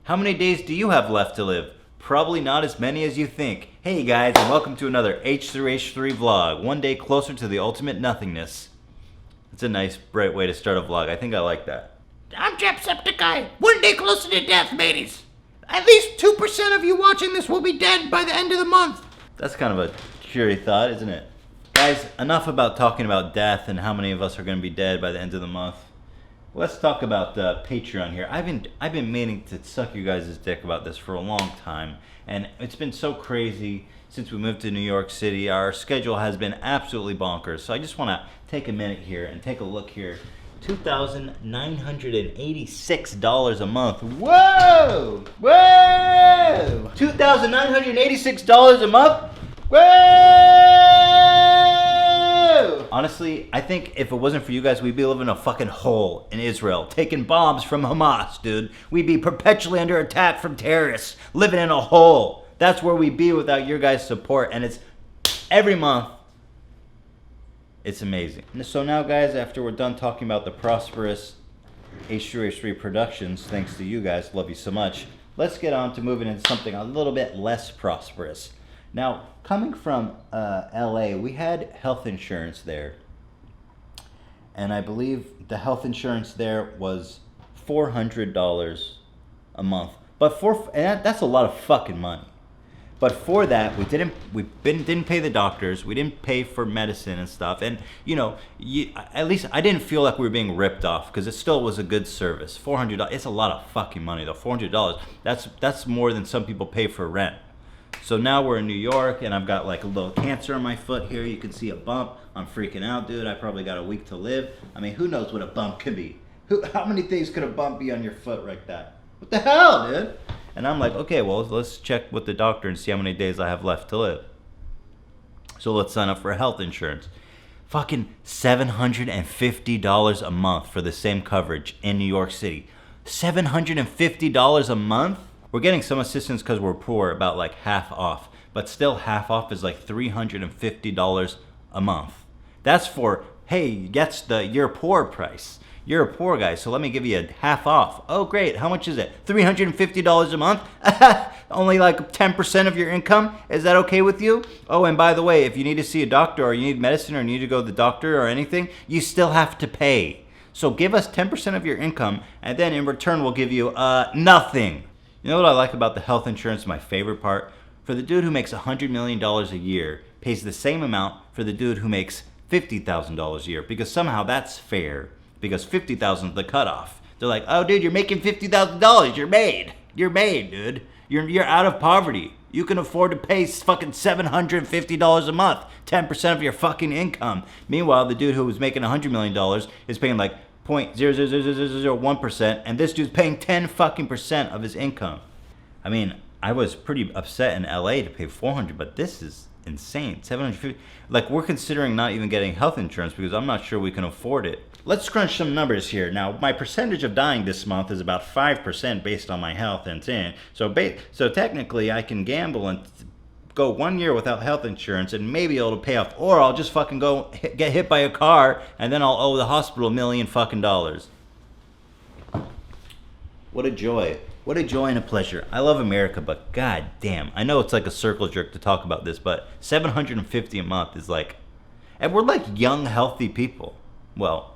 How many days do you have left to live? Probably not as many as you think. Hey guys, and welcome to another H3H3 vlog. One day closer to the ultimate nothingness. It's a nice, bright way to start a vlog. I think I like that. I'm Jacksepticeye. One day closer to death, mateys. At least 2% of you watching this will be dead by the end of the month. That's kind of a cheery thought, isn't it? Guys, enough about talking about death and how many of us are going to be dead by the end of the month. Let's talk about Patreon here. I've been meaning to suck you guys' dick about this for a long time, and it's been so crazy since we moved to New York City. Our schedule has been absolutely bonkers. So I just want to take a minute here and take a look here. $2,986 a month. Whoa! Whoa! $2,986 a month? Whoa! Honestly, I think if it wasn't for you guys, we'd be living in a fucking hole in Israel, taking bombs from Hamas, dude. We'd be perpetually under attack from terrorists, living in a hole. That's where we'd be without your guys' support, and it's every month. It's amazing. So now, guys, after we're done talking about the prosperous H3H3 Productions, thanks to you guys, love you so much, let's get on to moving into something a little bit less prosperous. Now, coming from LA, we had health insurance there. And I believe the health insurance there was $400 a month. But that's a lot of fucking money. But for that, we didn't pay the doctors, we didn't pay for medicine and stuff, and at least I didn't feel like we were being ripped off because it still was a good service. $400, it's a lot of fucking money though. $400, that's more than some people pay for rent. So now we're in New York, and I've got like a little cancer on my foot here. You can see a bump. I'm freaking out, dude. I probably got a week to live. I mean, who knows what a bump could be? How many things could a bump be on your foot like that? What the hell, dude? And I'm like, okay, well, let's check with the doctor and see how many days I have left to live. So let's sign up for health insurance. Fucking $750 a month for the same coverage in New York City. $750 a month? We're getting some assistance because we're poor, about like half off. But still, half off is like $350 a month. That's for, hey, that's the you're poor price. You're a poor guy, so let me give you a half off. Oh, great. How much is it? $350 a month? Only like 10% of your income? Is that okay with you? Oh, and by the way, if you need to see a doctor or you need medicine or you need to go to the doctor or anything, you still have to pay. So give us 10% of your income, and then in return, we'll give you nothing. You know what I like about the health insurance, my favorite part? For the dude who makes $100 million a year, pays the same amount for the dude who makes $50,000 a year, because somehow that's fair. Because $50,000 is the cutoff. They're like, oh, dude, you're making $50,000. You're made. You're made, dude. You're out of poverty. You can afford to pay fucking $750 a month, 10% of your fucking income. Meanwhile, the dude who was making $100 million is paying like 0.00001%, and this dude's paying 10 fucking percent of his income. I mean, I was pretty upset in LA to pay $400, but this is insane. $750. Like, we're considering not even getting health insurance because I'm not sure we can afford it. Let's crunch some numbers here. Now, my percentage of dying this month is about 5% based on my health and sin. So technically, I can gamble and go 1 year without health insurance and maybe it'll pay off. Or I'll just fucking get hit by a car and then I'll owe the hospital $1 million fucking dollars. What a joy. What a joy and a pleasure. I love America, but god damn. I know it's like a circle jerk to talk about this, but $750 a month is like... And we're like young, healthy people. Well...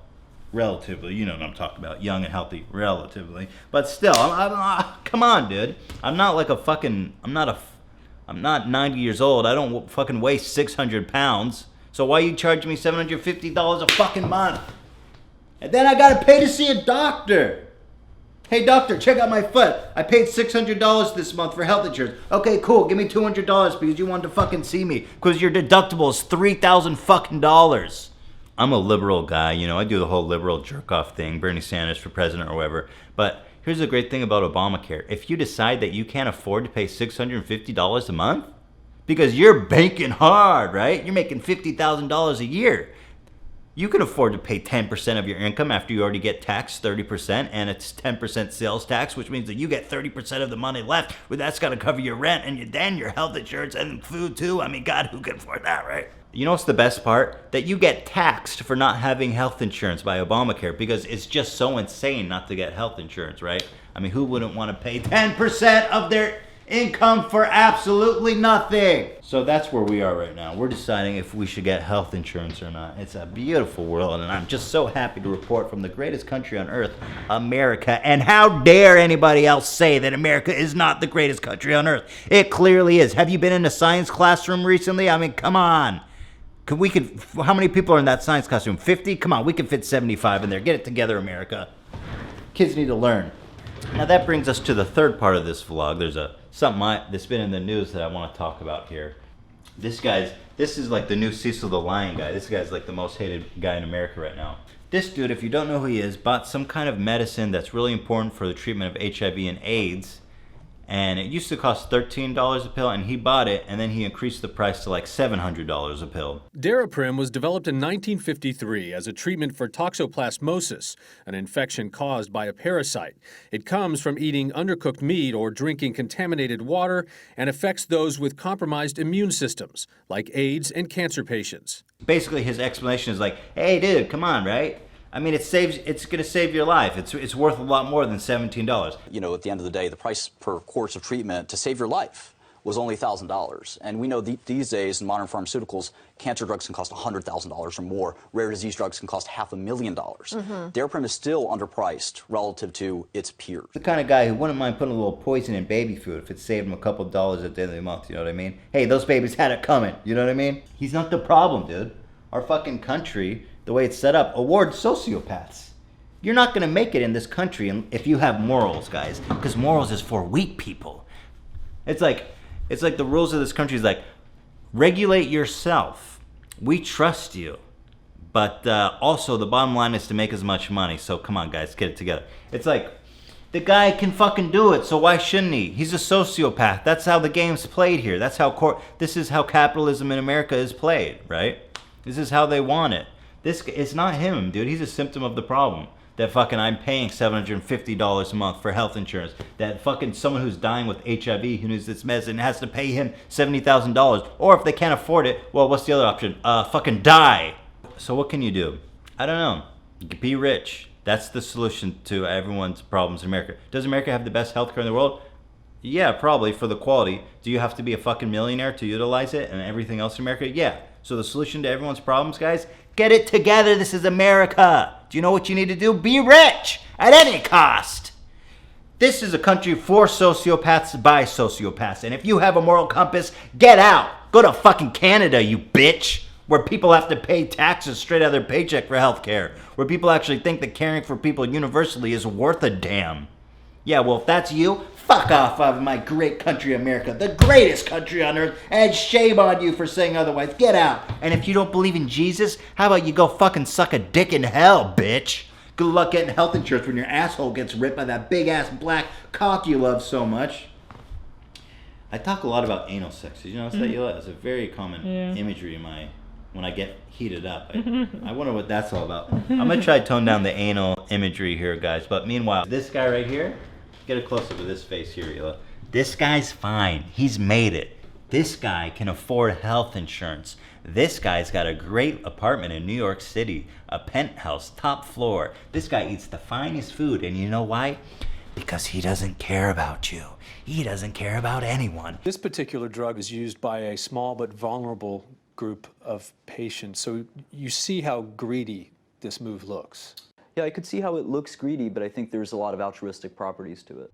relatively, you know what I'm talking about, young and healthy, relatively. But still, come on, dude. I'm not like a fucking, I'm not 90 years old. I don't fucking weigh 600 pounds. So why you charging me $750 a fucking month? And then I gotta pay to see a doctor. Hey doctor, check out my foot. I paid $600 this month for health insurance. Okay, cool. Give me $200 because you wanted to fucking see me. Because your deductible is $3,000 fucking dollars. I'm a liberal guy, you know, I do the whole liberal jerk-off thing, Bernie Sanders for president or whatever. But here's the great thing about Obamacare. If you decide that you can't afford to pay $650 a month, because you're banking hard, right? You're making $50,000 a year. You can afford to pay 10% of your income after you already get taxed 30%, and it's 10% sales tax, which means that you get 30% of the money left. Well, that's got to cover your rent and then your health insurance and food too. I mean, God, who can afford that, right? You know what's the best part? That you get taxed for not having health insurance by Obamacare, because it's just so insane not to get health insurance, right? I mean, who wouldn't want to pay 10% of their income for absolutely nothing? So that's where we are right now. We're deciding if we should get health insurance or not. It's a beautiful world, and I'm just so happy to report from the greatest country on earth, America. And how dare anybody else say that America is not the greatest country on earth? It clearly is. Have you been in a science classroom recently? I mean, come on. How many people are in that science classroom? 50? Come on, we can fit 75 in there. Get it together, America. Kids need to learn. Now that brings us to the third part of this vlog. There's something that's been in the news that I want to talk about here. This is like the new Cecil the Lion guy. This guy's like the most hated guy in America right now. This dude, if you don't know who he is, bought some kind of medicine that's really important for the treatment of HIV and AIDS. And it used to cost $13 a pill, and he bought it, and then he increased the price to like $700 a pill. Daraprim was developed in 1953 as a treatment for toxoplasmosis, an infection caused by a parasite. It comes from eating undercooked meat or drinking contaminated water and affects those with compromised immune systems, like AIDS and cancer patients. Basically, his explanation is like, hey, dude, come on, right? I mean, it's going to save your life. It's worth a lot more than $17. You know, at the end of the day, the price per course of treatment to save your life was only $1,000. And we know these days in modern pharmaceuticals, cancer drugs can cost $100,000 or more. Rare disease drugs can cost $500,000. Daraprim is still underpriced relative to its peers. The kind of guy who wouldn't mind putting a little poison in baby food if it saved him a couple dollars at the end of the month, you know what I mean? Hey, those babies had it coming, you know what I mean? He's not the problem, dude. Our fucking country, the way it's set up, awards sociopaths. You're not going to make it in this country if you have morals, guys, because morals is for weak people. It's like the rules of this country is like, regulate yourself. We trust you. But also the bottom line is to make as much money. So come on, guys, get it together. It's like, the guy can fucking do it, so why shouldn't he? He's a sociopath. That's how the game's played here. This is how capitalism in America is played, right? This is how they want it. It's not him, dude. He's a symptom of the problem. That fucking I'm paying $750 a month for health insurance. That fucking someone who's dying with HIV who needs this medicine has to pay him $70,000. Or if they can't afford it, well, what's the other option? Fucking die. So what can you do? I don't know. You can be rich. That's the solution to everyone's problems in America. Does America have the best healthcare in the world? Yeah, probably, for the quality. Do you have to be a fucking millionaire to utilize it and everything else in America? Yeah. So the solution to everyone's problems, guys, get it together. This is America. Do you know what you need to do? Be rich at any cost. This is a country for sociopaths by sociopaths. And if you have a moral compass, get out. Go to fucking Canada, you bitch. Where people have to pay taxes straight out of their paycheck for healthcare. Where people actually think that caring for people universally is worth a damn. Yeah, well, if that's you, fuck off of my great country, America, the greatest country on earth, and shame on you for saying otherwise. Get out. And if you don't believe in Jesus, how about you go fucking suck a dick in hell, bitch? Good luck getting health insurance when your asshole gets ripped by that big-ass black cock you love so much. I talk a lot about anal sex. Did you notice that, Yula? It's a very common imagery in when I get heated up. I wonder what that's all about. I'm going to try to tone down the anal imagery here, guys. But meanwhile, this guy right here, get a close-up of this face here, Yula. This guy's fine. He's made it. This guy can afford health insurance. This guy's got a great apartment in New York City, a penthouse, top floor. This guy eats the finest food, and you know why? Because he doesn't care about you. He doesn't care about anyone. This particular drug is used by a small but vulnerable group of patients. So you see how greedy this move looks. Yeah, I could see how it looks greedy, but I think there's a lot of altruistic properties to it.